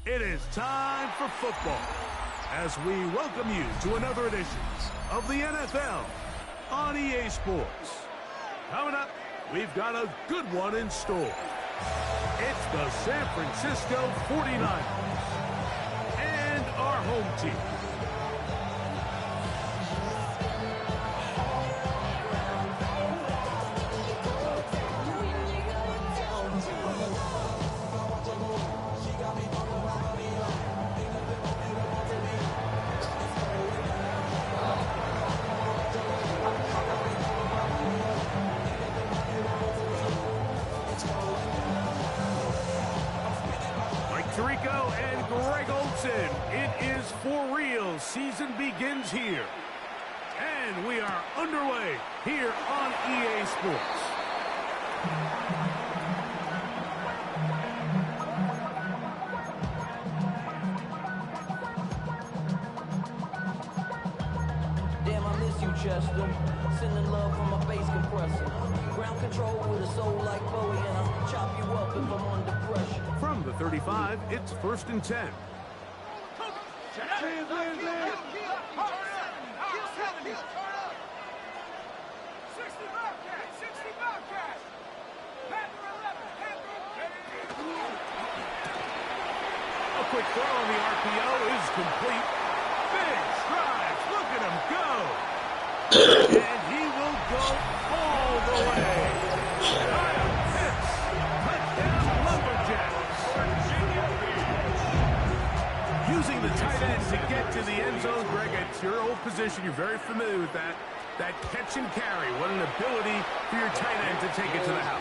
It is time for football as we welcome you to another edition of the NFL on EA Sports. Coming up, we've got a good one in store. It's the San Francisco 49ers and our home team. Tirico and Greg Olsen. It is for real. Season begins here. And we are underway here on EA Sports. Damn, I miss you, Chester. Sending love from my bass compressor. Ground control with a soul like Bowie, and I'll chop you up if I'm under pressure. From the 35, it's 1st and 10. A quick throw on the RPO is complete. Big strides. Look at him go. And he will go all the way. Kyle Pitts. Touchdown Lumberjacks. Using the tight end to get to the end zone, Greg, it's your old position. You're very familiar with that. That catch and carry. What an ability for your tight end to take it to the house.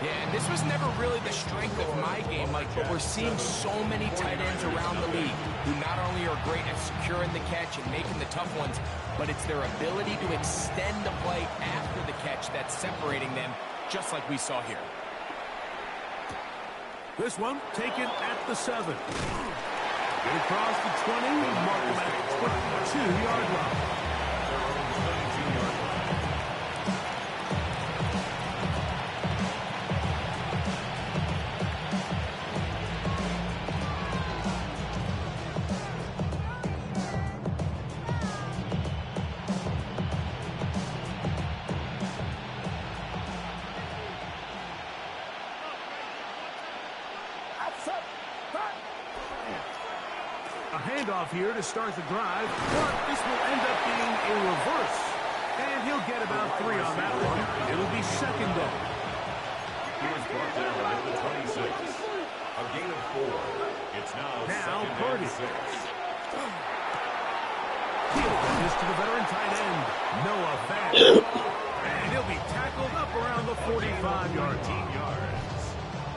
Yeah, and this was never really the strength of my game, Mike, but we're seeing so many tight ends around the league who not only are great at securing the catch and making the tough ones, but it's their ability to extend the play after the catch that's separating them, just like we saw here. This one taken at the 7. Get across the 20, mark him at the 22-yard line. A handoff here to start the drive, but this will end up being a reverse. And he'll get about 3 on that one. It'll be 2nd down. He was brought down at the 26. A gain of 4. It's now Purdy. 2nd and 6. He'll get this to the veteran tight end, Noah Fant. And he'll be tackled up around the 45-yard line.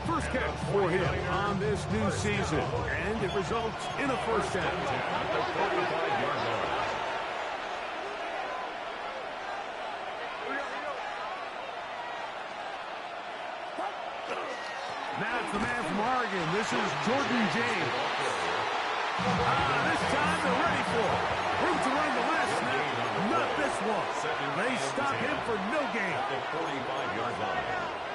First catch for him on this new season, and it results in a 1st down. At the 45-yard line. Now it's the man from Oregon. This is Jordan James. This time they're ready for it. Room to run the last snap. Not this one. They stop him for no gain. At the 45-yard line.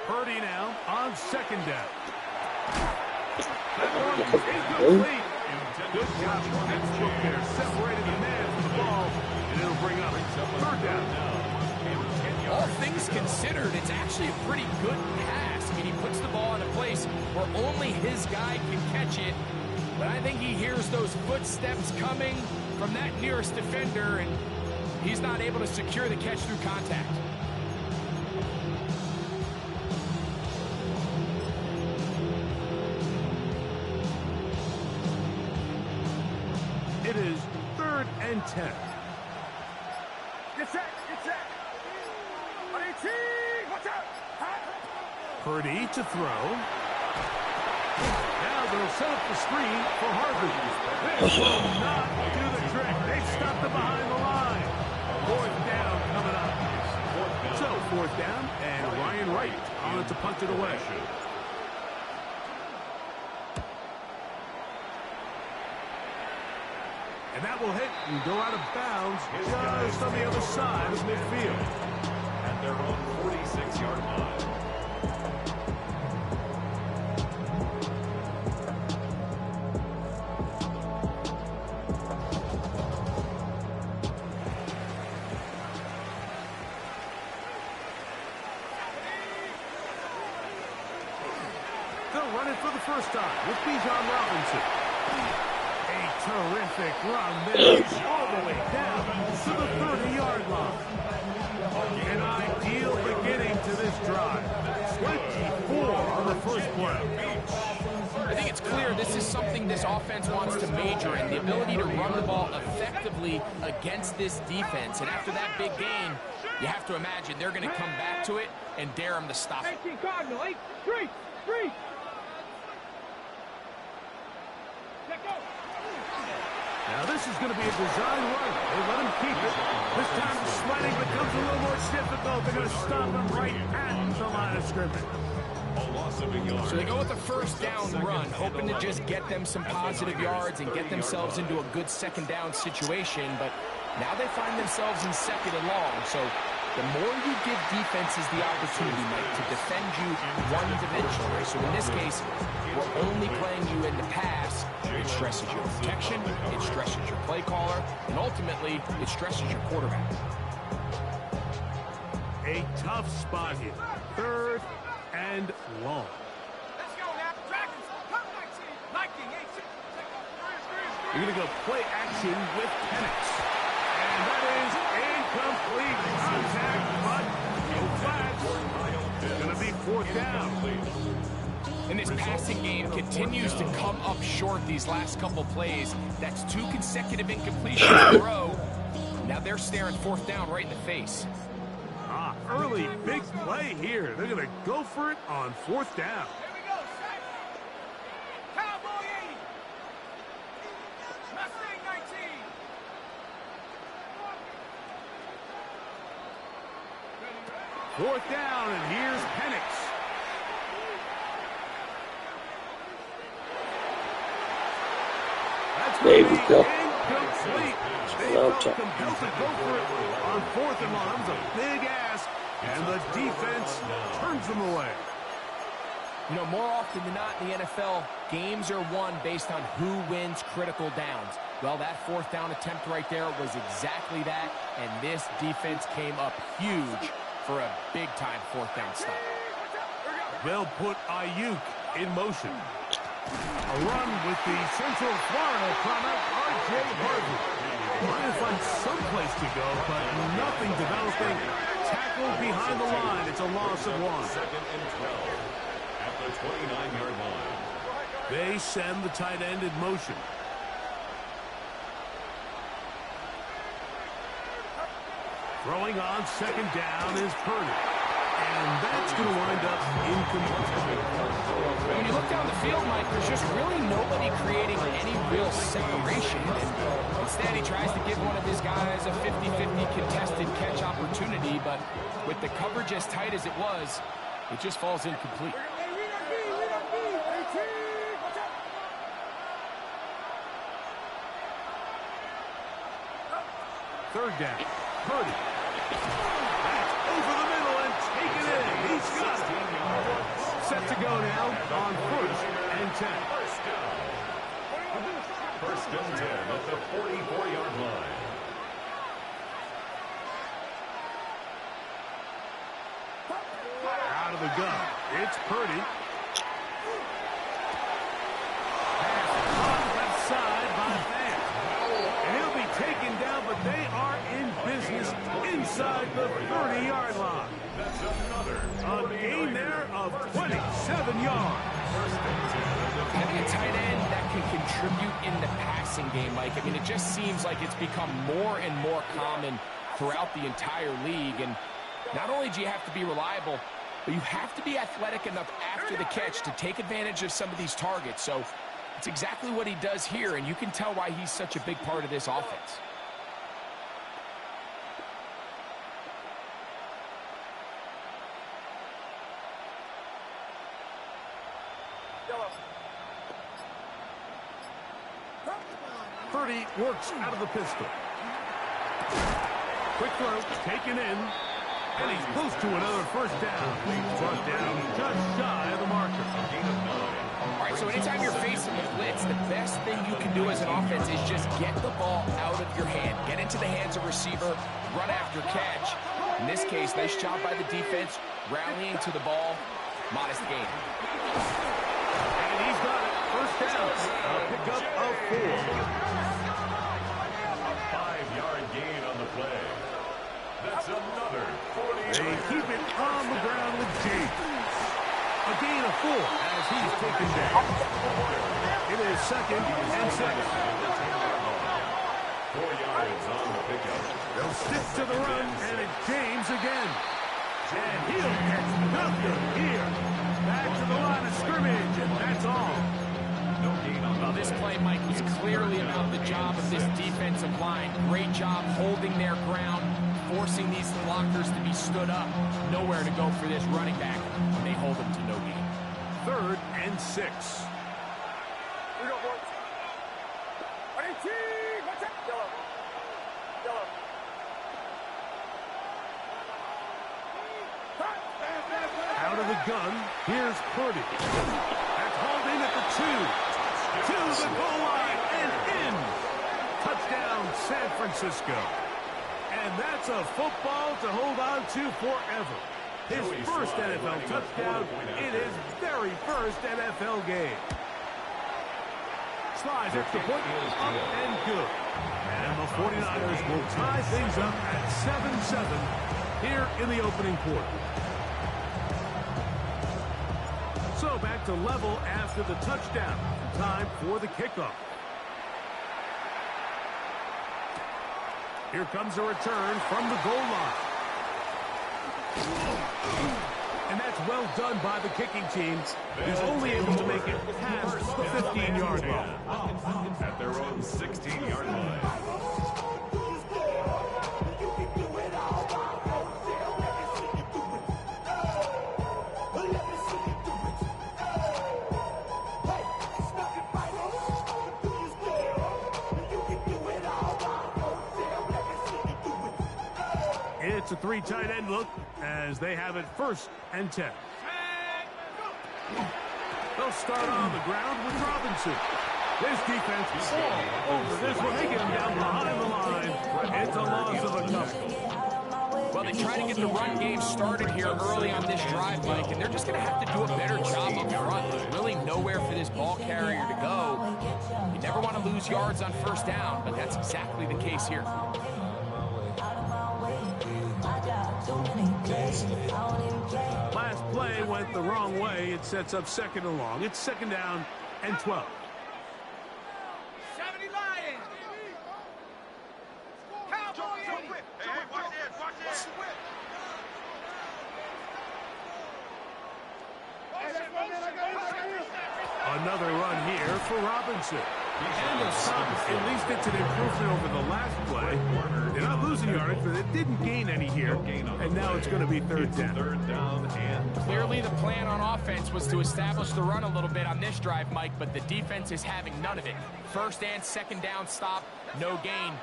Purdy now on 2nd down. That one is incomplete. Good job on that look there. Separated the man from the ball, and it'll bring up 3rd down. All things considered, it's actually a pretty good pass. I mean, he puts the ball in a place where only his guy can catch it. But I think he hears those footsteps coming from that nearest defender, and he's not able to secure the catch through contact. It is 3rd and 10. Get set. Watch out. Purdy to throw. Now they'll set up the screen for Harvey. This will not do the trick. They stopped him behind the line. 4th down coming up. So 4th down, and Ryan Wright on to punt it away. And that will hit and go out of bounds just on the other side of midfield. At at their own 46-yard line. They'll run it for the first time with Bijan Robinson. A terrific run that is all the way down to the 30-yard line. An ideal beginning to this drive. 24 on the first play. I think it's clear this is something this offense wants to major in, the ability to run the ball effectively against this defense. And after that big gain, you have to imagine they're going to come back to it and dare them to stop it. 18 Cardinal, 8, 3, 3. Let go. Now this is going to be a design run. They let him keep it. This time the sledding becomes a little more difficult. They're going to stop him right at the line of scrimmage. A loss of a yard. So they go with a first down run, hoping to just get them some positive yards and get themselves into a good second down situation. But now they find themselves in second and long. So the more you give defenses the opportunity, Mike, to defend you one-dimensionally. So in this case, we're only playing you in the pass. It stresses your protection, it stresses your play caller, and ultimately, it stresses your quarterback. A tough spot here. Third and long. Let's go now. Dragons, come 19. 19, 18. You're going to go play action with Penix. And that is incomplete. Contact, but no flags. It's going to be fourth down. And this passing game continues to come up short these last couple plays. That's 2 consecutive incompletions in a row. Now they're staring fourth down right in the face. Early big play here. They're going to go for it on fourth down. Here we go, set. Cowboy 80. Mustang 19. Fourth down, and here's Penix. There we go. Incomplete. They Well felt done. compelled to go for it on fourth and long. That was a big ask, and the defense turns them away. You know, more often than not in the NFL, games are won based on who wins critical downs. Well, that fourth down attempt right there was exactly that, and this defense came up huge for a big-time fourth down stop. They'll put Ayuk in motion. A run with the Central Florida product, R.J. Harvey. Trying to find some place to go, but nothing developing. Tackled behind the line. It's a loss of 1. Second and 12 at the 29-yard line. They send the tight end in motion. Throwing on second down is Purdy. And that's going to wind up incomplete. When you look down the field, Mike, there's just really nobody creating any real separation. And instead, he tries to give one of his guys a 50-50 contested catch opportunity, but with the coverage as tight as it was, it just falls incomplete. Third down. Purdy. That's over the middle and taken in. He's got it. Set to go now on first and 10. First and 10 at the 44-yard line. Out of the gun. It's Purdy. Pass on left side by Van. And he'll be taken down, but they are in business inside the 30-yard line. That's another A gain there of 27 yards. Having a tight end that can contribute in the passing game, Mike, I mean, it just seems like it's become more and more common throughout the entire league. And not only do you have to be reliable, but you have to be athletic enough after the catch to take advantage of some of these targets. So it's exactly what he does here, and you can tell why he's such a big part of this offense. Purdy works out of the pistol. Quick throw, taken in. And he's close to another first down. Brought down just shy of the marker. All right, so anytime you're facing a blitz, the best thing you can do as an offense is just get the ball out of your hand. Get into the hands of receiver, run after catch. In this case, nice job by the defense, rallying to the ball. Modest gain. And he's got it. First down. A pickup of 4. A 5-yard gain on the play. That's another 40. They keep it on the ground with James. A gain of 4 as he's taken down. It is 2nd and 6. 4 yards on the pickup. They'll stick to the run, and it's James again. And he'll catch nothing here. Back to the line of scrimmage, and that's all. No gain on Well, this play, Mike, was clearly about the job of this defensive line. Great job holding their ground, forcing these blockers to be stood up. Nowhere to go for this running back, and they hold him to no gain. 3rd and 6. Here we go, boys. 18! Watch out! Yellow. Yellow. Out of the gun, here's Purdy. That's hauled in at the 2. To the goal line and in. Touchdown, San Francisco. And that's a football to hold on to forever. His first NFL touchdown in his very first NFL game. Slides extra point, up and good. And the 49ers will tie things up at 7-7 here in the opening quarter. So back to level after the touchdown. Time for the kickoff. Here comes a return from the goal line. And that's well done by the kicking team. He's only able to make it past the 15-yard line. At their own 16-yard line. It's a 3 tight end look as they have it 1st and 10. They'll start on the ground with Robinson. This defense all over this one. They get him down behind the line. It's a loss of a couple. Well, they try to get the run game started here early on this drive, Mike, and they're just going to have to do a better job up front. There's really nowhere for this ball carrier to go. You never want to lose yards on 1st down, but that's exactly the case here. Last play went the wrong way. It sets up 2nd and long. It's 2nd down and 12. 70 Lions! Cowboy 80! Hey, watch this, watch this! Another run here for Robinson. And they'll stop. At least it's an improvement over the last play. They're not losing yardage, but they didn't gain any here. And now it's going to be 3rd down. 3rd down and Clearly the plan on offense was to establish the run a little bit on this drive, Mike, but the defense is having none of it. 1st and 2nd down stop, no gain.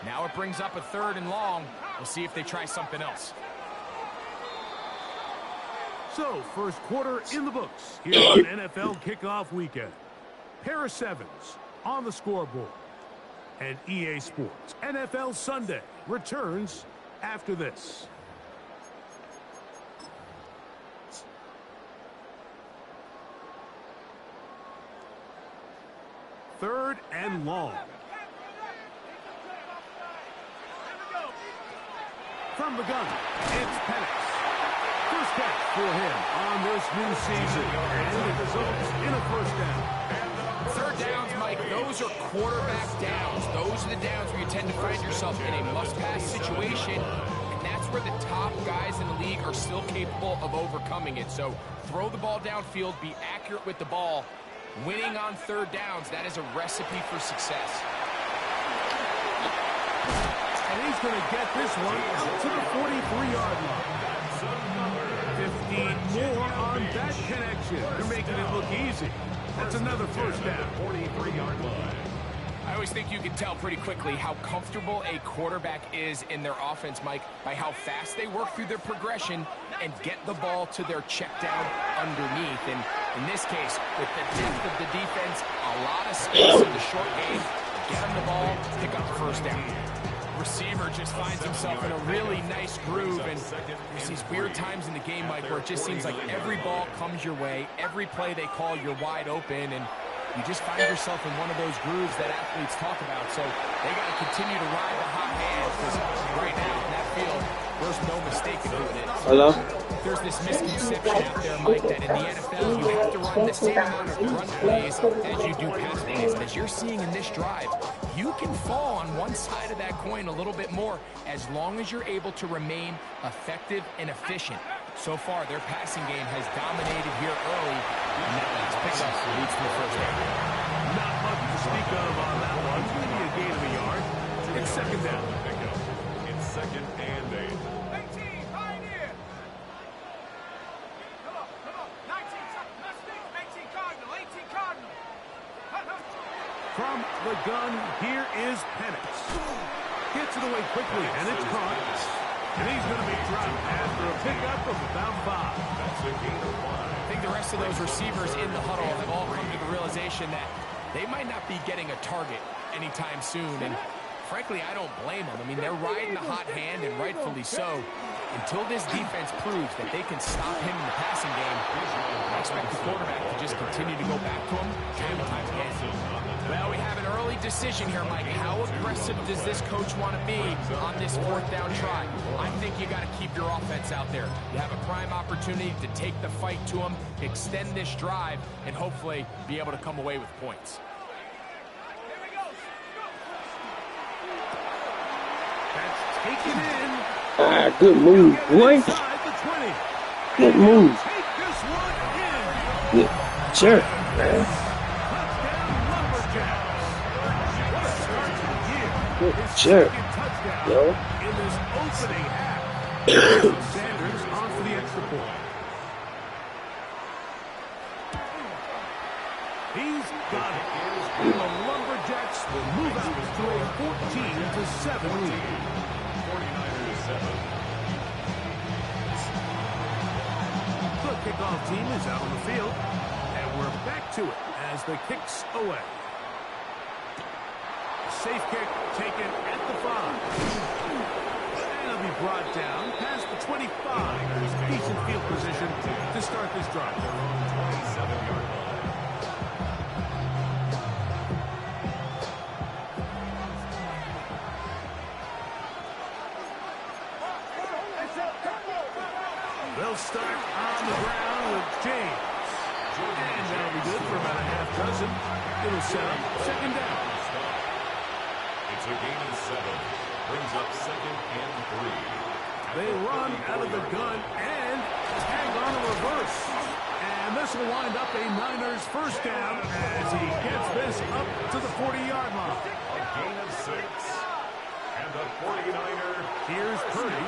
Now it brings up a 3rd and long. We'll see if they try something else. So, 1st quarter in the books here on NFL Kickoff Weekend. Pair of 7s on the scoreboard. And EA Sports NFL Sunday returns after this. Third and long. From the gun, it's Penix. First catch for him on this new season. And it results in a 1st down. 3rd downs, Mike, those are quarterback downs. Those are the downs where you tend to find yourself in a must-pass situation, and that's where the top guys in the league are still capable of overcoming it. So throw the ball downfield, be accurate with the ball. Winning on 3rd downs, that is a recipe for success. And he's going to get this one out to the 43-yard line. 15 more on that connection. They're making it look easy. That's another 1st down. 43-yard line. I always think you can tell pretty quickly how comfortable a quarterback is in their offense, Mike, by how fast they work through their progression and get the ball to their check down underneath. And in this case, with the depth of the defense, a lot of space in the short game, get them the ball, pick up the first down. Receiver just finds himself in a really nice groove, and there's these weird times in the game, Mike, where it just seems like every ball comes your way, every play they call, you're wide open, and you just find yourself in one of those grooves that athletes talk about. So they got to continue to ride the hot hand, because right now in that field, there's no mistake in doing it. Hello? There's this misconception out there, Mike, that in the NFL you have to run the same amount of run plays as you do pass plays. As you're seeing in this drive, you can fall on one side of that coin a little bit more as long as you're able to remain effective and efficient. So far, their passing game has dominated here early, and that last pickup leads to the first down. Not much to speak of on that one. Maybe a gain of a yard. It's second down. It's second and 8. 18, Pioneer. Come on. 19, Mustang, 18 Cardinal, 18 Cardinal. From the gun, here is Penix. Gets it away quickly, and it's caught. And he's going to be dropped after a pickup of about 5. That's a gain of 1. I think the rest of those receivers in the huddle have all come to the realization that they might not be getting a target anytime soon. And frankly, I don't blame them. I mean, they're riding the hot hand, and rightfully so. Until this defense proves that they can stop him in the passing game, I expect the quarterback to just continue to go back to him time and time again. Well, we have an early decision here, Mike. How aggressive does this coach want to be on this fourth down try? I think you got to keep your offense out there. You have a prime opportunity to take the fight to them, extend this drive, and hopefully be able to come away with points. That's taken in. Ah, good move, boy. Inside the 20. Good move. Take this one in. Good jerk, man. Touchdown, Lumberjacks. What a start to the year. Good His jerk, second touchdown yo. in this opening half. Sanders on for the extra point. He's got it. And the Lumberjacks will move out to a 14-7 lead. 49ers 7. The kickoff team is out on the field, and we're back to it as the kick's away. Safe kick taken at the 5. And it'll be brought down past the 25. Decent field position to start this drive. 27-yard line. They'll start on the ground with James. And that'll be good for about a half dozen. It'll set up second down. It's a gain of 7. Brings up second and 3. They run out of the gun and tag on a reverse. And this will wind up a Niners first down as he gets this up to the 40-yard line. A gain of 6. And the 49er. Here's Purdy.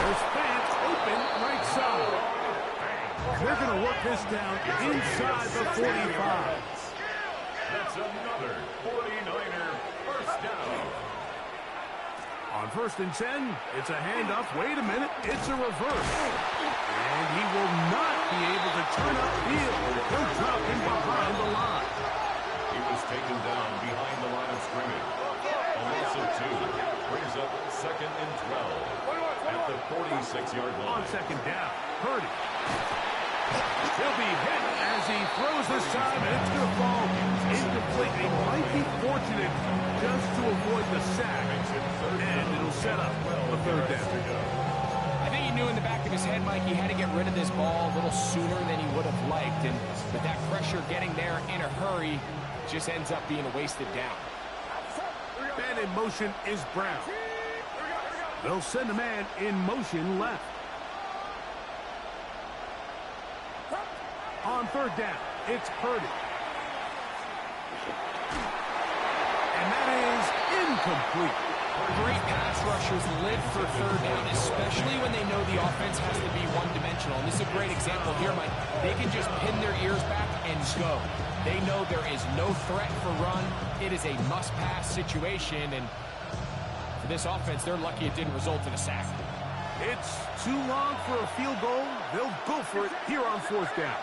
There's Fant open right side. They're going to work this down inside the 45. That's another 49er first down. On first and 10, it's a handoff. Wait a minute, it's a reverse. And he will not be able to turn upfield. They'll drop him behind the line. He was taken down behind the line of scrimmage. A loss of 2 brings up second and 12 at the 46-yard line. On second down, Purdy. He'll be hit as he throws this time, and it's going to fall incomplete. They might be fortunate just to avoid the sack, and it'll set up a third down. I think he knew in the back of his head, Mike, he had to get rid of this ball a little sooner than he would have liked. And with that pressure getting there in a hurry, just ends up being a wasted down. Man in motion is Brown. They'll send a man in motion left. On third down, it's Purdy. And that is incomplete. Great pass rushers live for third down, especially when they know the offense has to be one-dimensional. And this is a great example here, Mike. They can just pin their ears back and go. They know there is no threat for run. It is a must-pass situation, and for this offense, they're lucky it didn't result in a sack. It's too long for a field goal. They'll go for it here on 4th down.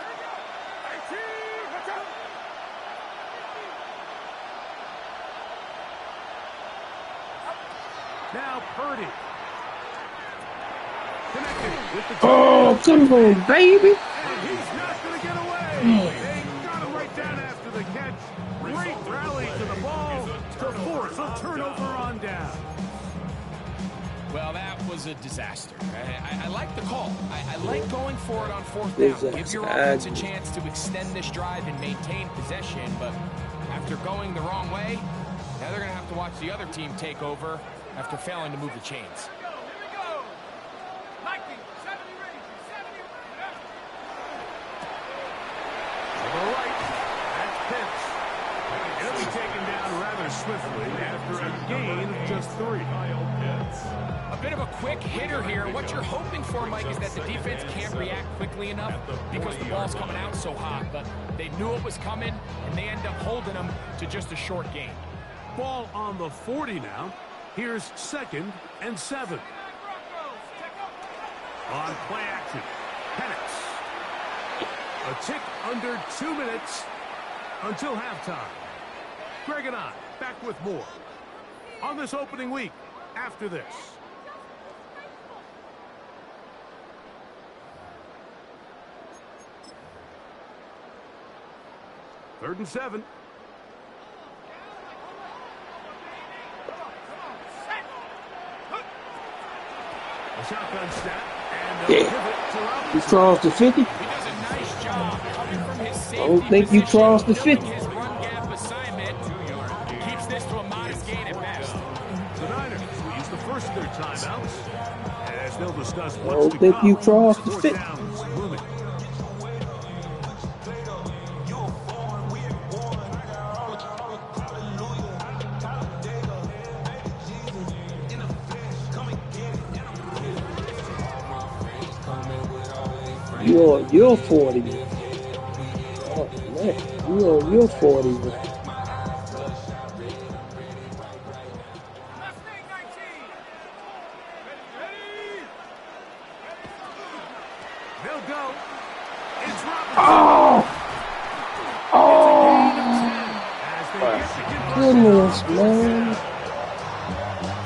Now Purdy. Connected with the Oh, come on, baby. and he's not going to get away. They got him right down after the catch. Great rally to the ball to force a turnover on down. Well, that was a disaster. I like the call. I like going for it on 4th down. Give your offense a chance to extend this drive and maintain possession, but after going the wrong way, now they're going to have to watch the other team take over after failing to move the chains. Here we go. Lightning, 70 ready. 70. To the right, that's Pitts. He'll be taken down rather swiftly after a gain of just 3. A bit of a quick hitter here. What you're hoping for, Mike, is that the defense can't react quickly enough because the ball's coming out so hot, but they knew it was coming, and they end up holding them to just a short gain. Ball on the 40 now. Here's 2nd and 7. On play action, Penix. A tick under 2 minutes until halftime. Greg and I back with more on this opening week after this. Third and 7. A shotgun snap and a pivot to Robinson. You crossed the 50? He does a nice job coming from his safety I don't think you position, crossed the 50. his run gap assignment keeps this to a modest gain at best. The Niners will use the first of their timeouts as they'll discuss I what's don't to think come. you crossed the 4th 50. downs looming. You're 40. Oh, man. You're 40. Mustang 19. Ready. They'll go. It's Robinson. Oh! As they get the kid Goodness, man.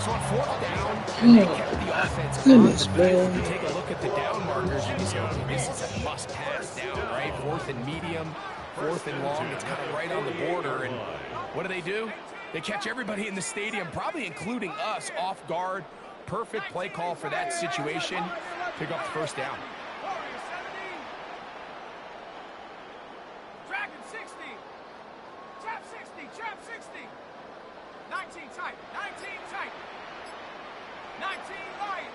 So on 4th down, they kept the offense Goodness, on the field. man. You take a look at the down markers, and you say, okay, this is a must-pass down, right? 4th and medium, 4th and long. It's kind of right on the border. And what do? They catch everybody in the stadium, probably including us, off guard. Perfect play call for that situation. Pick up the 1st down. Warrior 70. Dragon 60. Trap 60. Trap 60. 19 tight. 19 tight. 19 Lion.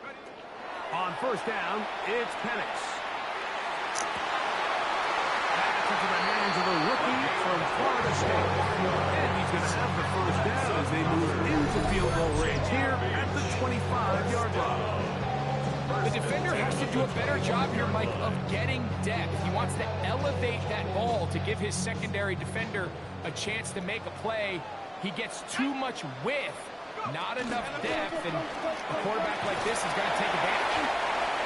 Ready. on 1st down. It's Penix. Pass into the hands of the rookie from Florida State. And he's going to have the 1st down as they move into field goal range here at the 25-yard line. The defender has to do a better job here, Mike, of getting depth. He wants to elevate that ball to give his secondary defender a chance to make a play. He gets too much width, not enough depth, and a quarterback like this is going to take advantage.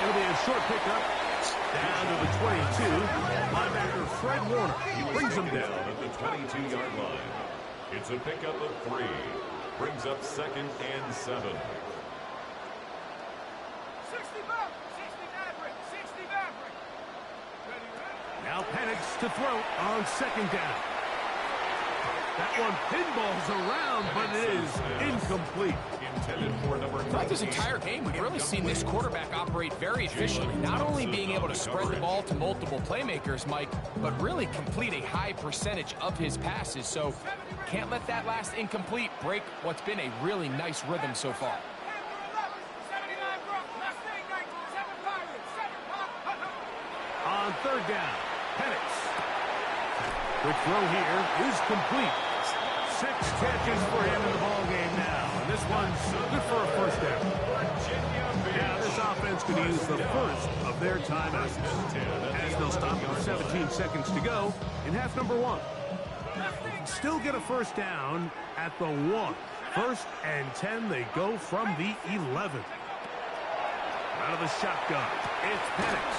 It'll be a short pickup down to the 22. Linebacker Fred Warner. He brings him down at the 22-yard line. It's a pickup of 3. Brings up 2nd and 7. 60 back, 60 Maverick, 60 Maverick. Ready, ready. Now Penix to throw on 2nd down. That one pinballs around, but it is incomplete. Intended for number Throughout this entire game, we've really seen this quarterback operate very efficiently, not only being able to spread the ball to multiple playmakers, Mike, but really complete a high percentage of his passes. So can't let that last incomplete break what's been a really nice rhythm so far. 79 Brock, Mustang 19, 7 Pirates, 7 On 3rd down, Penix. Quick throw here is complete. 6 catches for him in the ball game now. And this one's good for a first down. Now this offense could use the first of their timeouts, as they'll stop with 17 seconds to go in half number 1. They can still get a first down at the 1. 1st and 10, they go from the 11. Out of the shotgun, it's Penix.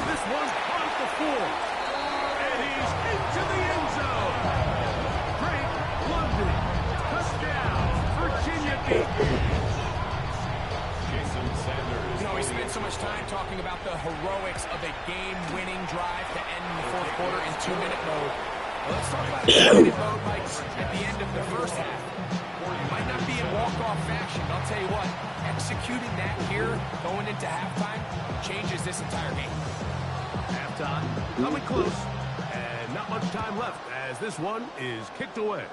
This one caught the 4. And he's into the end zone. Drake London. Touchdown, Virginia beat. Jason Sanders. You know, we spent so much time talking about the heroics of a game-winning drive to end the fourth quarter in 2-minute mode. Well, let's talk about a 2-minute mode, Mike, at the end of the first half. It might not be in walk-off fashion, but I'll tell you what, executing that here, going into halftime, changes this entire game. Halftime coming close, and not much time left as this one is kicked away.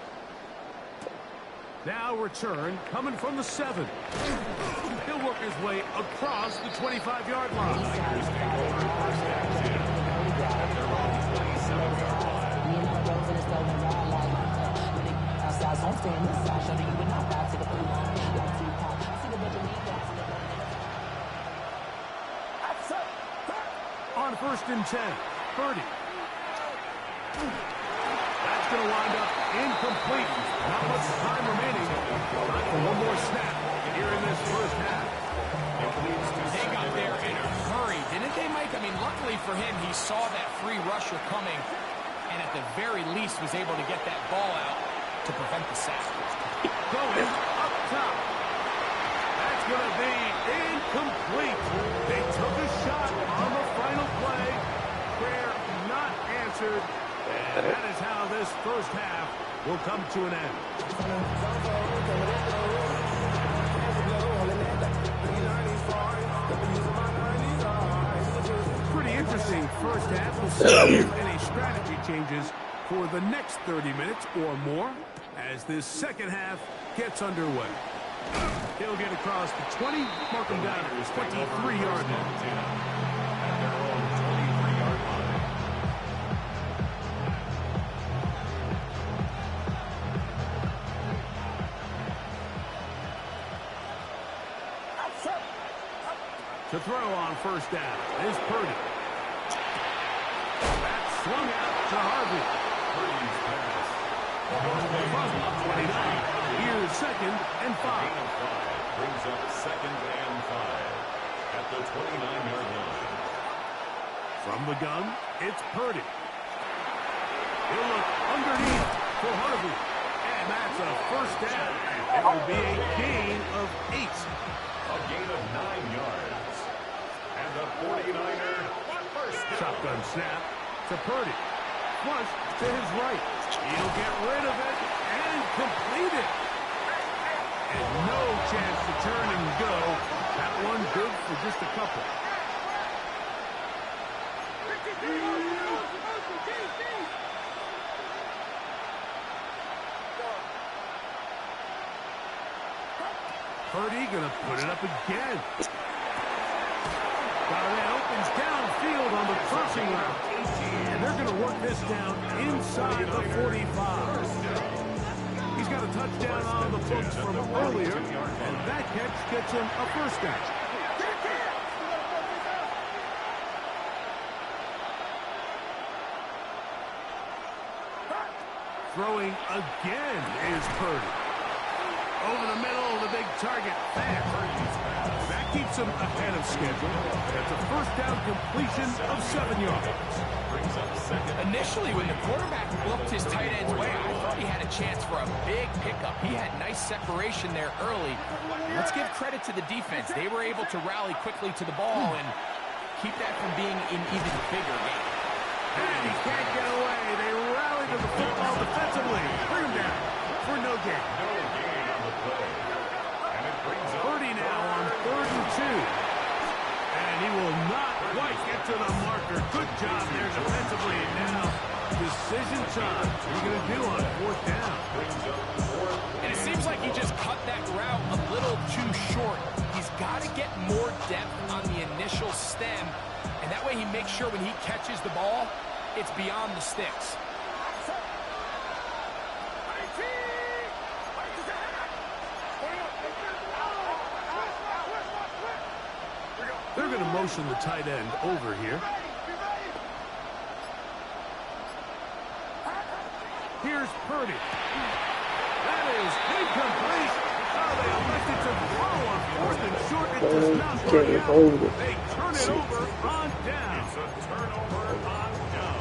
Now return coming from the 7. He'll work his way across the 25-yard line. On 1st and 10, Purdy. That's going to wind up incomplete. Not much time remaining. Time for one more snap here in this first half. They got there in a hurry, didn't they, Mike? I mean, luckily for him, he saw that free rusher coming, and at the very least was able to get that ball out to prevent the sack. Going up top. That's going to be incomplete. They took a shot on the final play. Prayer not answered. And that is how this first half will come to an end. Pretty interesting first half. We'll see if any strategy changes for the next 30 minutes or more as this second half gets underway. He'll get across the 20, mark him down at his 23-yard line. To throw on first down is Purdy. That's swung out to Harvey. Purdy's pass. From 29. Here's 2nd and 5. Brings up 2nd and 5 at the 29-yard line. From the gun, it's Purdy. He'll look underneath for Harvey. And that's a first down. It will be a gain of 8. A gain of 9 yards. And the 49er first down. Shotgun snap to Purdy. Flush to his right. He'll get rid of it and complete it. And no chance to turn and go. That one good for just a couple. Purdy gonna put it up again. That opens downfield on the crossing route. And they're going to work this down inside the 45. He's got a touchdown on the books from earlier, and that catch gets him a first down. Throwing again is Purdy. Over the middle of the big target. That keeps him ahead of schedule. That's a first down completion of 7 yards. Brings up 2nd. Initially, when the quarterback looked his tight end's way, I thought he had a chance for a big pickup. He had nice separation there early. Let's give credit to the defense. They were able to rally quickly to the ball and keep that from being an even bigger game. And he can't get away. They rally to the football defensively. Bring him down for no gain. No gain on the play. And it brings up Purdy now on 3rd and 2. And he will not quite get to the marker. Good job there defensively. Now, decision time. What are you going to do on 4th down? And it seems like he just cut that route a little too short. He's got to get more depth on the initial stem, and that way he makes sure when he catches the ball, it's beyond the sticks. motion the tight end over here. Here's Purdy. That is incomplete. Oh, they elected to throw on 4th and short. It does not work out. They turn it over on down. It's a turnover on down.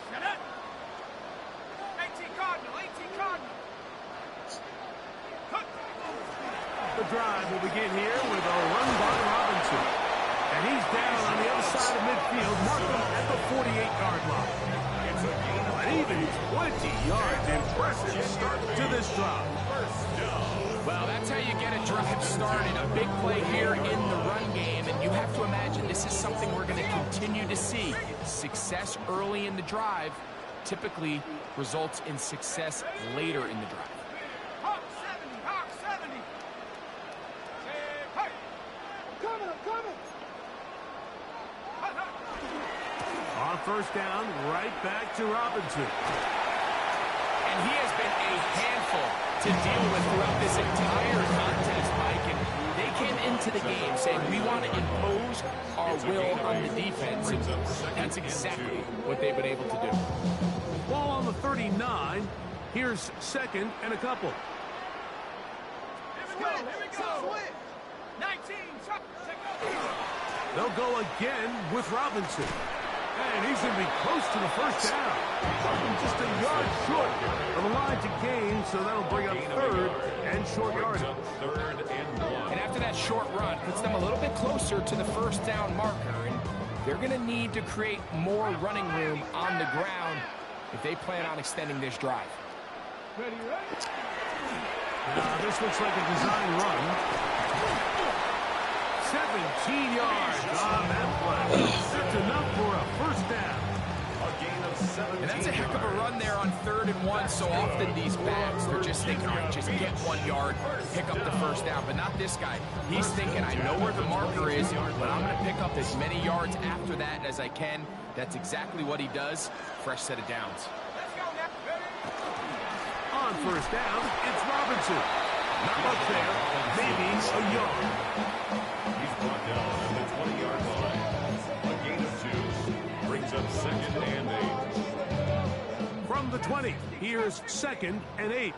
Shut up. 18 Cardinal, 18 Cardinal. The drive will begin here with a run by Robinson. And he's down on the other side of midfield, Markham at the 48-yard line. An even 20 yards. Impressive start to this drive. Well, that's how you get a drive started. A big play here in the run game, and you have to imagine this is something we're going to continue to see. Success early in the drive typically results in success later in the drive. Hawk 70, Hawk 70. Hey, I'm coming. On first down, right back to Robinson. And he has been a handful to deal with throughout this entire contest, Mike. And they came into the game saying, we want to impose our will on the defense. And that's exactly what they've been able to do. Ball on the 39. Here's 2nd and a couple. Here we go. 19, Chuck, take over. They'll go again with Robinson. And he's going to be close to the first down. Just a yard short of the line to gain, so that'll bring up 3rd and short yardage. 3rd and 1. And after that short run, puts them a little bit closer to the first down marker. And they're going to need to create more running room on the ground if they plan on extending this drive. Ready? Now, this looks like a design run. 17 yards on that play. That's enough for a first down. A gain of 17. And that's a heck of a run there on 3rd and 1. So often these backs, they're just thinking, all right, just get 1 yard, pick up the first down. But not this guy. He's thinking, I know where the marker is, but I'm going to pick up as many yards after that as I can. That's exactly what he does. Fresh set of downs. Let's go now. On first down, it's Robinson. Not much there, maybe a yard. He's brought down at the 20-yard line. A gain of 2 brings up 2nd and 8. From the 20, here's 2nd and 8.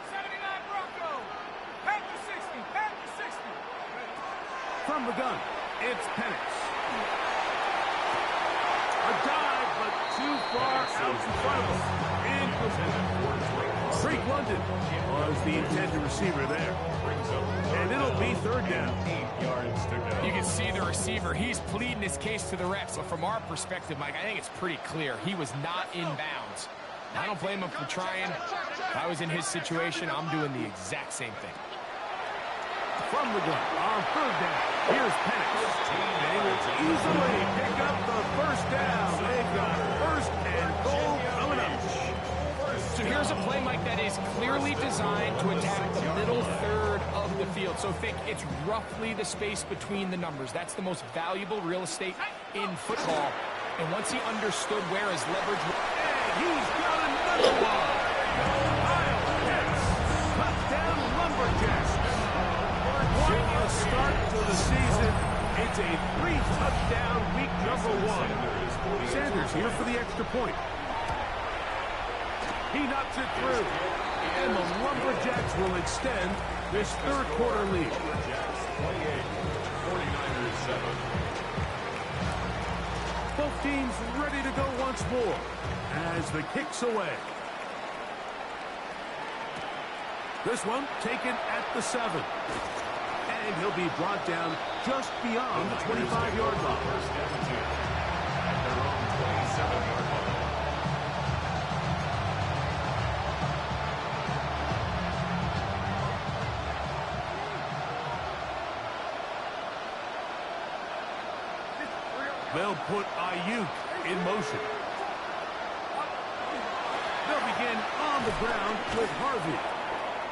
79 Bronco. Panther 60, Panther 60. From the gun, it's Penix. A dive, but too far out in front of him. Incomplete. Drake London was the intended receiver there. And it'll be 3rd down. 8 yards to go. You can see the receiver. He's pleading his case to the refs. So from our perspective, Mike, I think it's pretty clear. He was not in bounds. I don't blame him for trying. If I was in his situation, I'm doing the exact same thing. From the gun, on 3rd down, here's Penix. They will easily pick up the first down. They've got 1st and goal coming up. So here's a play, Mike, that is clearly designed to attack the middle 3rd of the field. So think it's roughly the space between the numbers. That's the most valuable real estate in football. And once he understood where his leverage was... And he's got another one. Kyle Pitts. Touchdown Lumberjacks. What a start to the season. It's a 3-touchdown week number 1. Sanders here for the extra point. He knocks it through. And the Lumberjacks will extend this 3rd quarter lead. 48, 49ers 7. Both teams ready to go once more as the kick's away. This one taken at the 7. And he'll be brought down just beyond the 25-yard line. First down 2 at their own 27-yard line. They'll put Ayuk in motion. They'll begin on the ground with Harvey.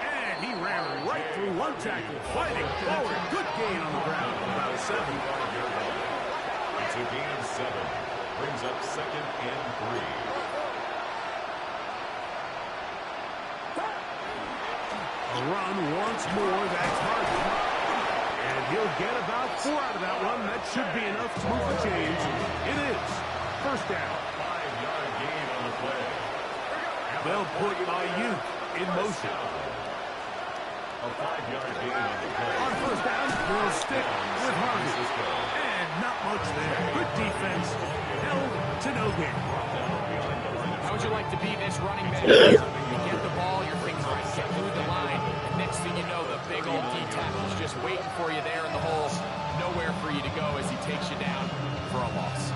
And he ran right through one tackle, fighting forward. Good gain on the ground, about 7. to gain of 7. Brings up 2nd and 3. A run once more, that's Harden. And he'll get about 4 out of that one. That should be enough to move the chains. It is. First down. 5-yard gain on the play. They'll put Ayuk in motion. A 5-yard gain on the play. On first down, they'll stick with Harden. And not much there. Good defense. Held to no gain. How would you like to be this running back here? You get the ball, you're thinking, all right, get through the line. And next thing you know, the big old D tackle's just waiting for you there in the hole. Nowhere for you to go as he takes you down for a loss.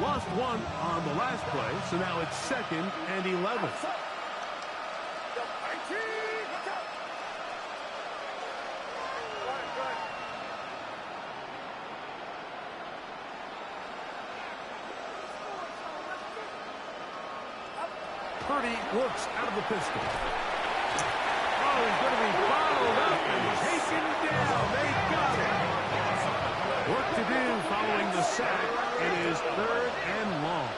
Lost 1 on the last play, so now it's 2nd and 11. Purdy works out of the pistol. Oh, he's going to be followed up and taken down. They got it. Work to do following the sack. It is 3rd and long.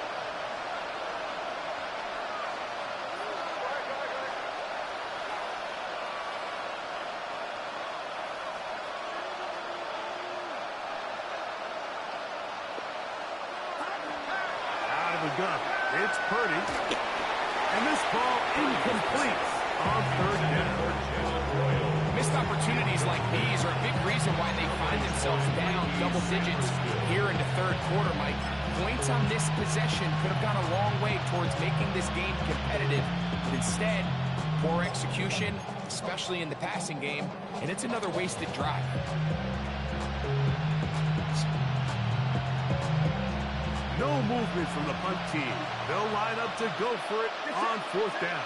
Out of the gun. It's Purdy. And this ball incomplete on 3rd down. Missed opportunities like these are a big reason why they find themselves down double digits here into 3rd quarter, Mike. Points on this possession could have gone a long way towards making this game competitive. But instead, poor execution, especially in the passing game, and it's another wasted drive. No movement from the punt team. They'll line up to go for it on 4th down.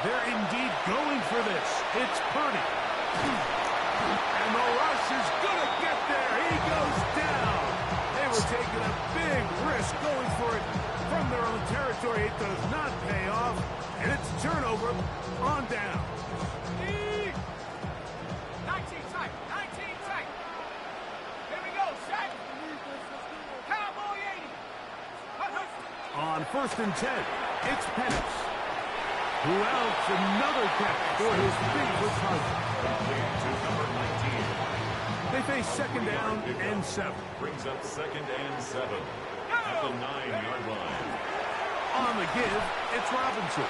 They're indeed going for this. It's Purdy. And the rush is going to get there. He goes down. They were taking a big risk going for it from their own territory. It does not pay off. And it's a turnover on down. 19 tight. 19 tight. Here we go, set. Cowboy 80. On 1st and 10, it's Penix. Who else? Another catch for his favorite target. They face 2nd down and 7. Brings up 2nd and 7 at the 9-yard line. On the give, it's Robinson.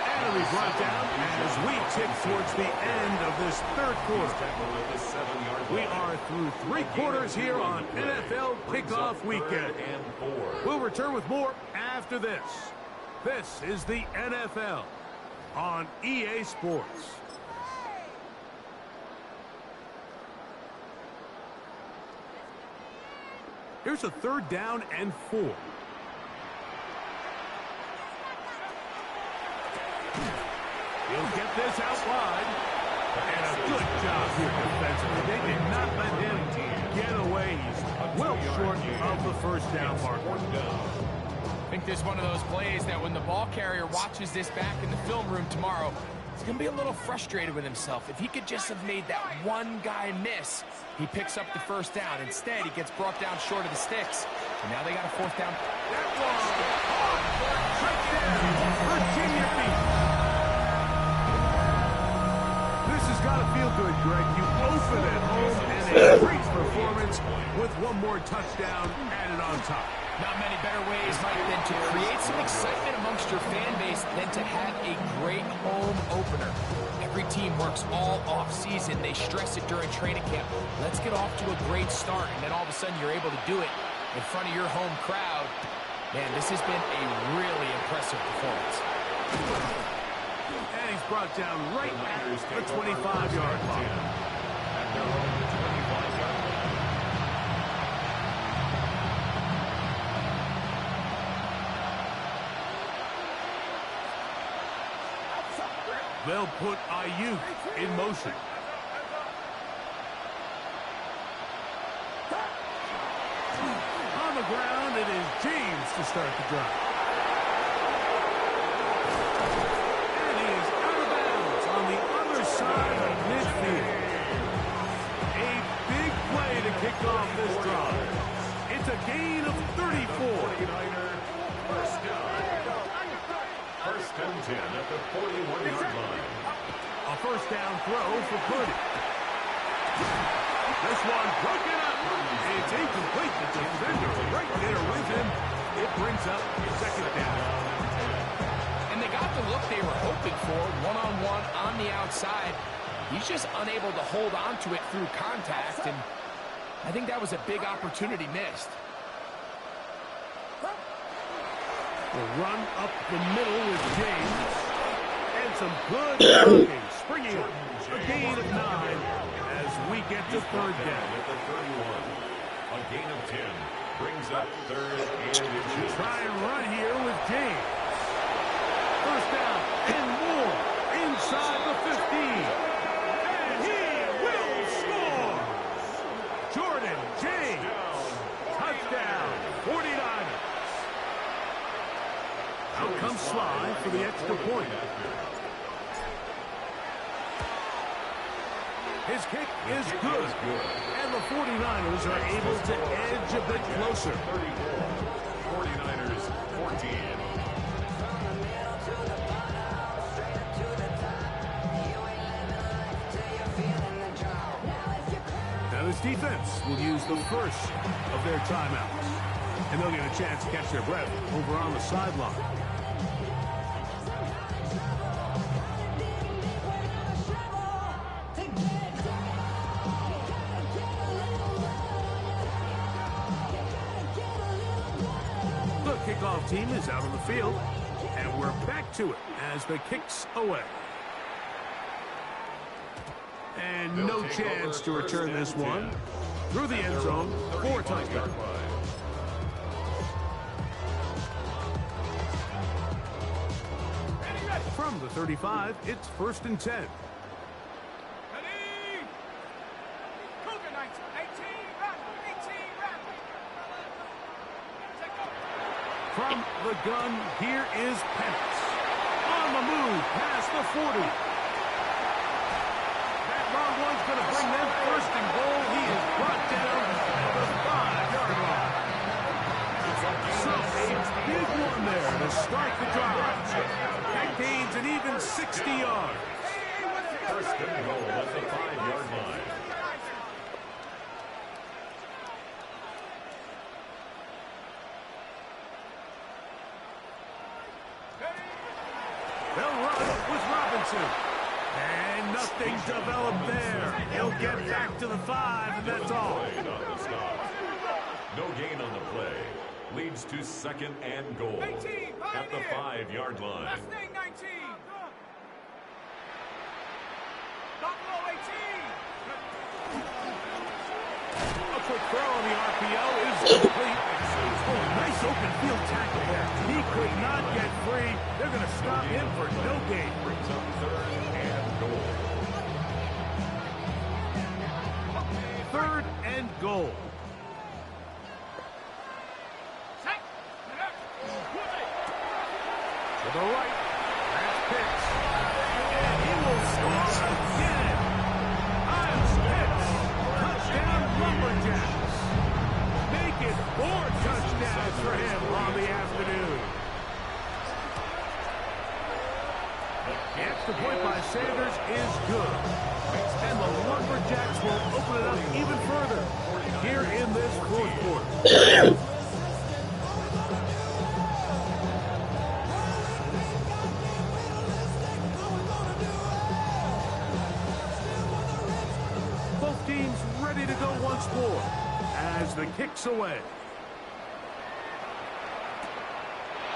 And he'll be brought down as we tick towards the end of this 3rd quarter. We are through 3 quarters here on NFL Kickoff Weekend. We'll return with more after this. This is the NFL on EA Sports. Here's a 3rd down and 4. He'll get this out wide. And a good job here defensively. They did not let him get away. He's well short of the 1st down marker. I think this is one of those plays that when the ball carrier watches this back in the film room tomorrow, he's going to be a little frustrated with himself. If he could just have made that one guy miss, he picks up the 1st down. Instead, he gets brought down short of the sticks. And now they got a 4th down. That was Virginia beat. This has got to feel good, Greg. You open at home and a great performance with one more touchdown added on top. Not many better ways, Mike, than to create some excitement amongst your fan base than to have a great home opener. Every team works all off-season. They stress it during training camp. Let's get off to a great start, and then all of a sudden you're able to do it in front of your home crowd. Man, this has been a really impressive performance. And he's brought down right at the 25-yard line. They'll put Ayuk in motion. On the ground, it is James to start the drive. kick off this drive. It's a gain of 34. 49er first down. First and 10 at the 41-yard line. A first down throw for Purdy. This one broken up. It's incomplete. The defender right there with him. It brings up second down. And they got the look they were hoping for, one-on-one on the outside. He's just unable to hold on to it through contact, and I think that was a big opportunity missed. The run up the middle with James. And some good blocking. Springing up a gain of 9 as we get to third down. At the 31. A gain of 10 brings up third and inches. Try and run here with James. First down and more inside the 15. And he will score. Jordan James. Touchdown, 49ers. Out comes Sly for the extra point. His kick is good. And the 49ers are able to edge a bit closer. 49ers 14. Now this defense will use the first of their timeouts. And they'll get a chance to catch their breath over on the sideline. The kickoff team is out on the field, and we're back to it as the kick's away. And no chance to return this one. Through the end zone, 4 touchdowns. From the 35, it's first and 10. From the gun, here is Penix. On the move, past the 40. That long one's going to bring them first and goal. He is brought down at the 5-yard line. So a big one there to start the drive. That gains an even 60 yards. First and goal at the 5-yard line. They'll run with Robinson. And nothing developed there. He'll get back to the 5, and that's all. No gain on the play. Leads to second and goal at the 5-yard line. A quick throw on the RPO is complete. Oh, nice open field tackle there. He could not get free. They're going to stop him for no gain. Brings up third and goal. Third and goal. To the right. That's Pitts. And he will score again. Miles Pitts. Touchdown Lumberjacks. Make it 4 touchdowns for him on the afternoon. The extra point by Sanders is good. And the Lumberjacks will open it up even further here in this fourth quarter. Both teams ready to go once more as the kick's away.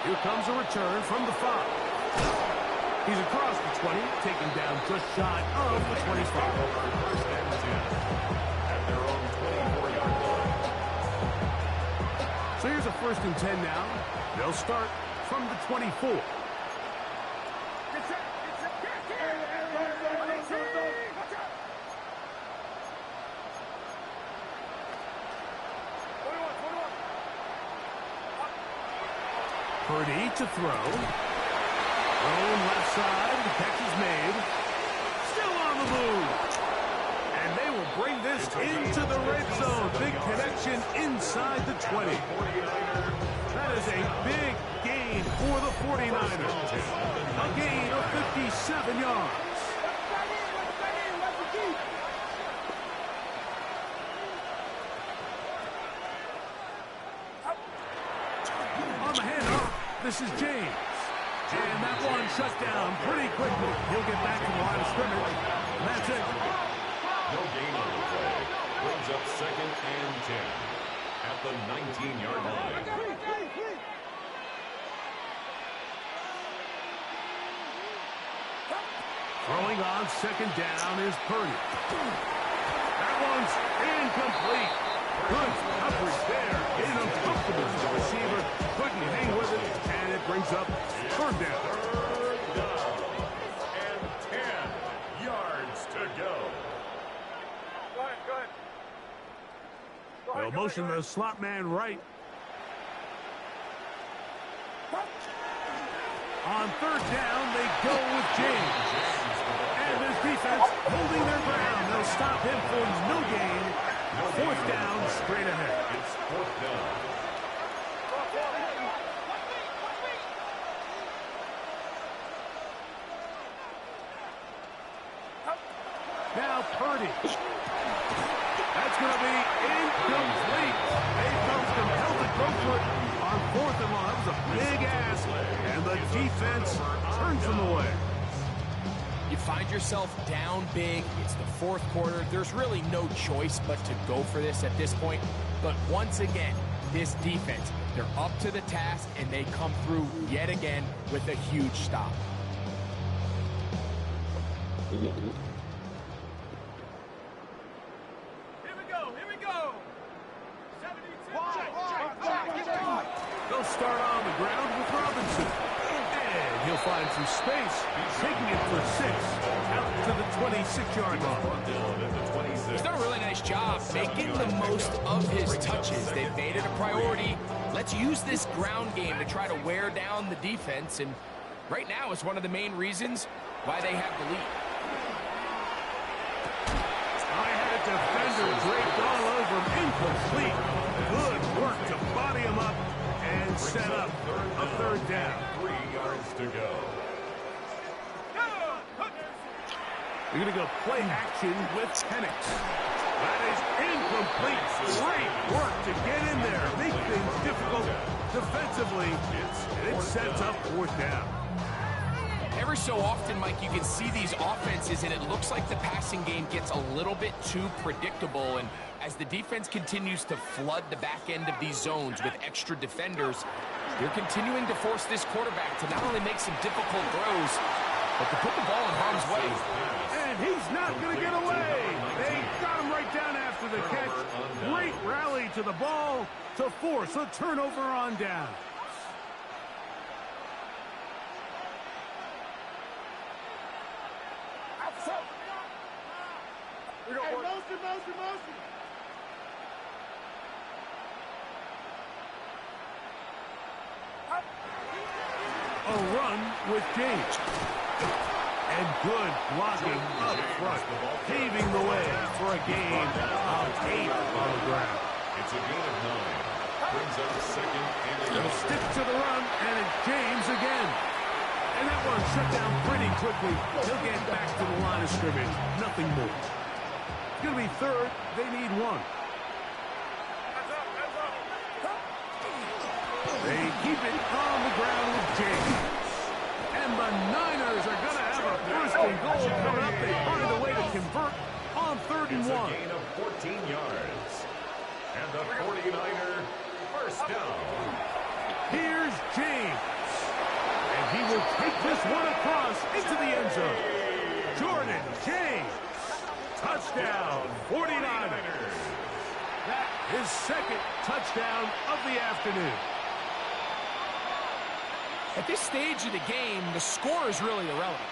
Here comes a return from the 5. He's across the 20, taken down just shy of the 25. First and 10 at their own 24-yard line. So here's a first and 10 now. They'll start from the 24. Purdy to throw. Thrown left side, the catch is made. Still on the move. And they will bring this into the red zone. Big connection inside the 20. That is a big gain for the 49ers. A gain of 57 yards. On the handoff, this is James. And that one shut down pretty quickly. He'll get back to the line of scrimmage. And that's it. No gain on the play. Brings up 2nd and 10 at the 19-yard line. Throwing on 2nd down is Purdy. That one's incomplete. Good coverage there. Getting him comfortable as the receiver. Couldn't hang with it. And it brings up 3rd down. 3rd down. And 10 yards to go. Go ahead. They'll motion the slot man right. On 3rd down, they go with James. And this defense holding their ground. They'll stop him for no gain. 4th down, straight ahead. It's 4th down. Now Purdy. That's going to be incomplete. They felt compelled to go for it on 4th and long. That was a big ask. And the defense turns them away. You find yourself down big. It's the 4th quarter. There's really no choice but to go for this at this point. But once again, this defense, they're up to the task, and they come through yet again with a huge stop. Here we go. 72. Check. They'll start on the ground with Robinson. And he'll find some space. Taking it for 6. Out to the 26-yard line. He's done a really nice job making the most of his touches. They've made it a priority. Let's use this ground game to try to wear down the defense. And right now it's one of the main reasons why they have the lead. I had a defender draped all over him. Incomplete. Good work to body him up and set up a 3rd down. 3 yards to go. They're going to go play action with Penix. That is incomplete. Great work to get in there. Make things difficult defensively. And it sets up 4th down. Every so often, Mike, you can see these offenses, and it looks like the passing game gets a little bit too predictable. And as the defense continues to flood the back end of these zones with extra defenders, they're continuing to force this quarterback to not only make some difficult throws, but to put the ball in harm's way. And he's not going to get away. They got him right down after the catch. Great rally to the ball to force a turnover on down. Motion. A run with James. And good blocking up front, paving the way for a gain of 8 on the ground. It's a gain of 9. Brings up 2nd and 8. They'll stick to the run, and it's James again. And that one shut down pretty quickly. He'll get back to the line of scrimmage. Nothing more. It's going to be 3rd. They need 1. They keep it on the ground with James. And the Niners are going to have a 1st and goal coming up. They find a way to convert on 3rd and 1. It's a gain of 14 yards. And the 49er 1st down. Here's James. And he will take this one across into the end zone. Jordan James. Touchdown, 49ers. That is 2nd touchdown of the afternoon. At this stage of the game, the score is really irrelevant.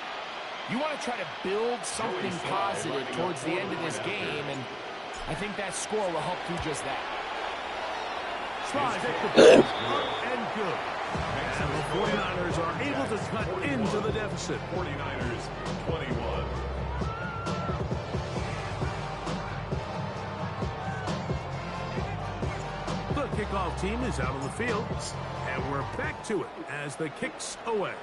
You want to try to build something positive towards the end of this game, and I think that score will help do just that. Slides at the ball, and good. And the 49ers are able to cut into the deficit. 49ers 21. kickoff team is out on the field, and we're back to it as the kick's away.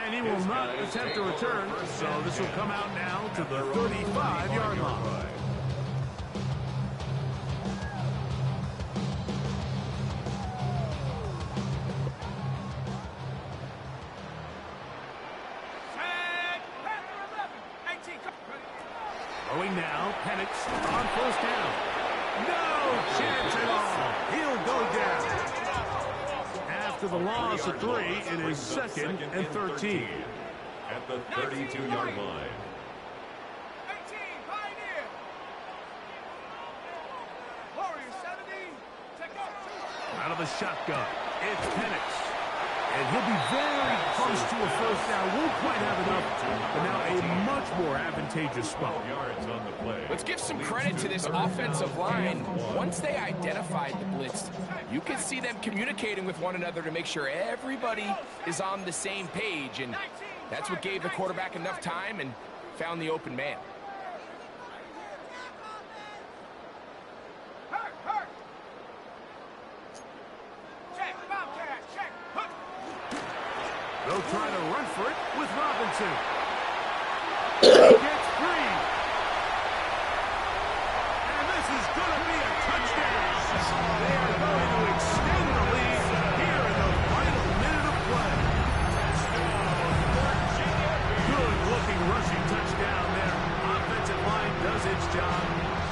And he will not attempt to return, so this will come out now to the 35-yard line. Throwing now, Penix on first down. No chance at all. He'll go down. After the loss of 3, it is 2nd and 13. At the 32-yard line. 18, Pioneer. Warrior 70. Take off. Out of the shotgun, it's Penix. And he'll be very close to a first down. Won't quite have enough, but now a much more advantageous spot. Yards on the play. Let's give some credit to this offensive line. Once they identified the blitz, you can see them communicating with one another to make sure everybody is on the same page. And that's what gave the quarterback enough time and found the open man. Hurt. Check, Bobcat, check. Hook. They'll try to run for it with Robinson. He gets free. And this is going to be a touchdown. They are going to extend the lead here in the final minute of play. Good-looking rushing touchdown there. Offensive line does its job.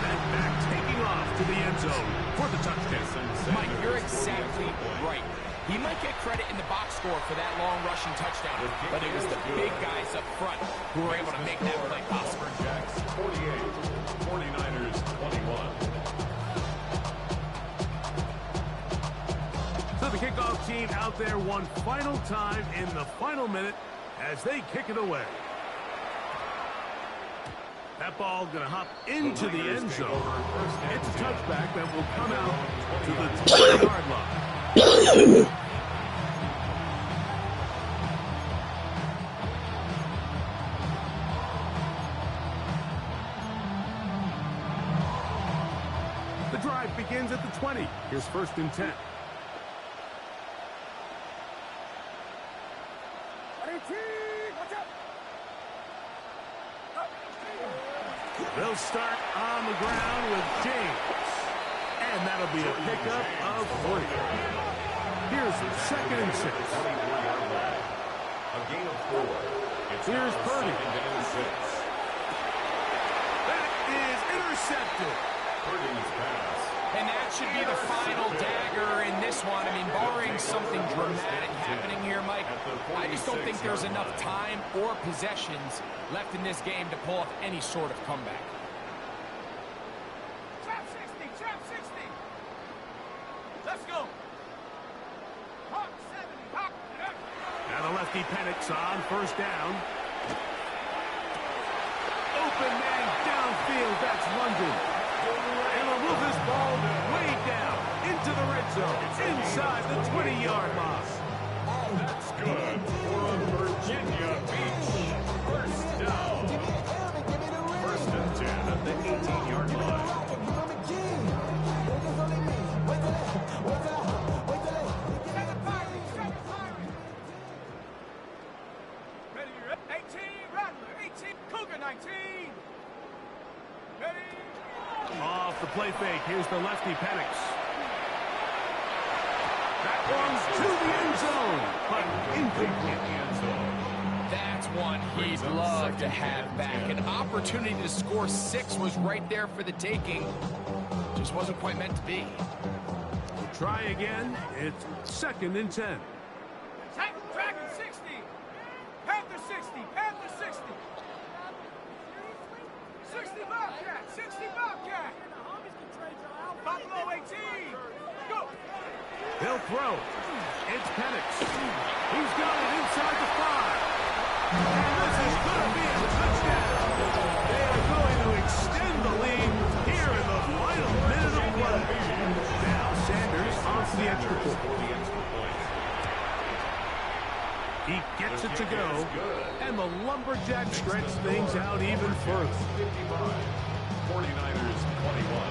That back taking off to the end zone for the touchdown. Mike, you're exactly right. He might get credit in the box score for that long rushing touchdown, but it was the big guys up front who were able to make that play possible. Jacks 48, 49ers 21. So the kickoff team out there one final time in the final minute as they kick it away. That ball going to hop into the end zone. It's a touchback that will come out to the 20-yard line. The drive begins at the 20. Here's 1st and 10. They'll start on the ground with James. And that'll be a pickup of 3. Here's 2nd and 6. A gain of 4. Here's Purdy. 2nd and 6. That is intercepted. Purdy's pass. And that should be the final dagger in this one. I mean, barring something dramatic happening here, Mike, I just don't think there's enough time or possessions left in this game to pull off any sort of comeback. Trap 60. Let's go. Hawk 70. Hawk. Now the lefty Penix on first down. Open man downfield. That's London. And will move this ball way down into the red zone, inside the 20-yard line. That's good for a Virginia Beach first down. 1st and 10 at the 18-yard line. Ready, 18, Rattler, 18, Cougar 19. Ready. Off the play fake, here's the lefty Penix. That one's to the end zone, but incomplete. That's one he'd love to have back. An opportunity to score 6 was right there for the taking. Just wasn't quite meant to be. We'll try again. It's 2nd and 10. Dragon 60. Panther 60. Panther 60. 60 Bobcat. 60 Bobcat. Buffalo 18. Go. They'll throw. It's Penix. He's got it inside the 5. And this is going to be a touchdown. They are going to extend the lead here in the final minute of play. Now Sanders on to the extra point. He gets it to go, and the Lumberjacks stretch things out even further. 49ers 21.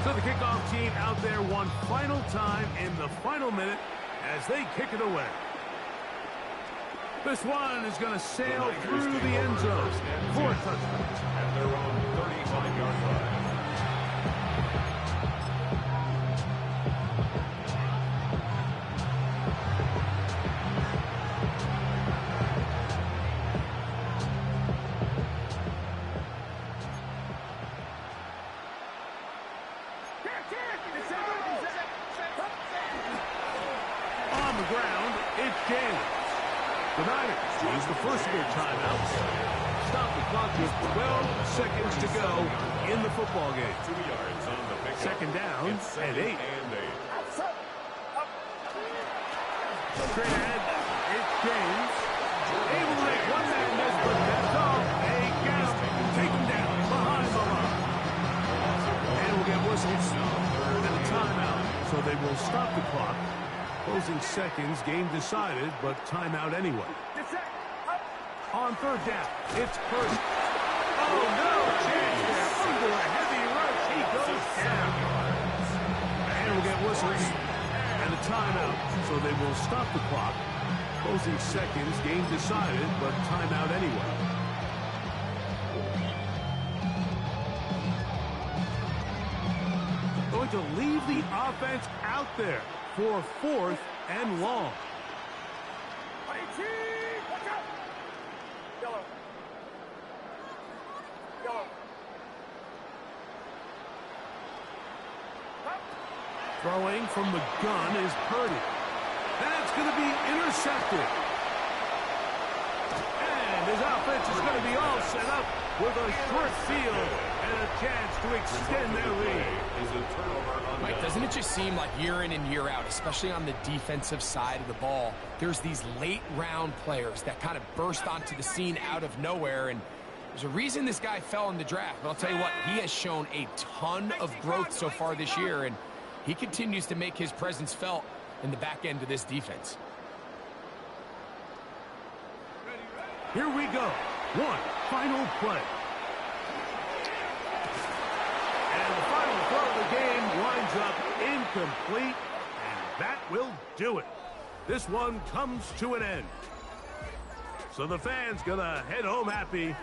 So the kickoff team out there one final time in the final minute as they kick it away. This one is going to sail through the end zone for a touchdown. At their own 35-yard line. On the ground, it's James. The Niners use the first of their timeouts. Stop the clock with 12 seconds to go in the football game. 2 yards on the pickup. Second down It's and 8. Straight ahead, it's James. Able to make one man miss, but that's all. They get him. Take him down behind the line. And we'll get whistles and a timeout. So they will stop the clock. Closing seconds, game decided, but timeout anyway. On third down, it's Purdy. Oh, no chance there. Under a heavy rush, he goes down. And we'll get whistles and a timeout, so they will stop the clock. Closing seconds, game decided, but timeout anyway. Going to leave the offense out there for 4th and long. Throwing from the gun is Purdy. That's going to be intercepted. And his offense is going to be all set up with a short field and a chance to extend their lead. Mike, doesn't it just seem like year in and year out, especially on the defensive side of the ball, there's these late-round players that kind of burst onto the scene out of nowhere, and there's a reason this guy fell in the draft. But I'll tell you what, he has shown a ton of growth so far this year, and he continues to make his presence felt in the back end of this defense. Here we go. One final play. And the final throw of the game winds up incomplete, and that will do it. This one comes to an end. So the fans gonna head home happy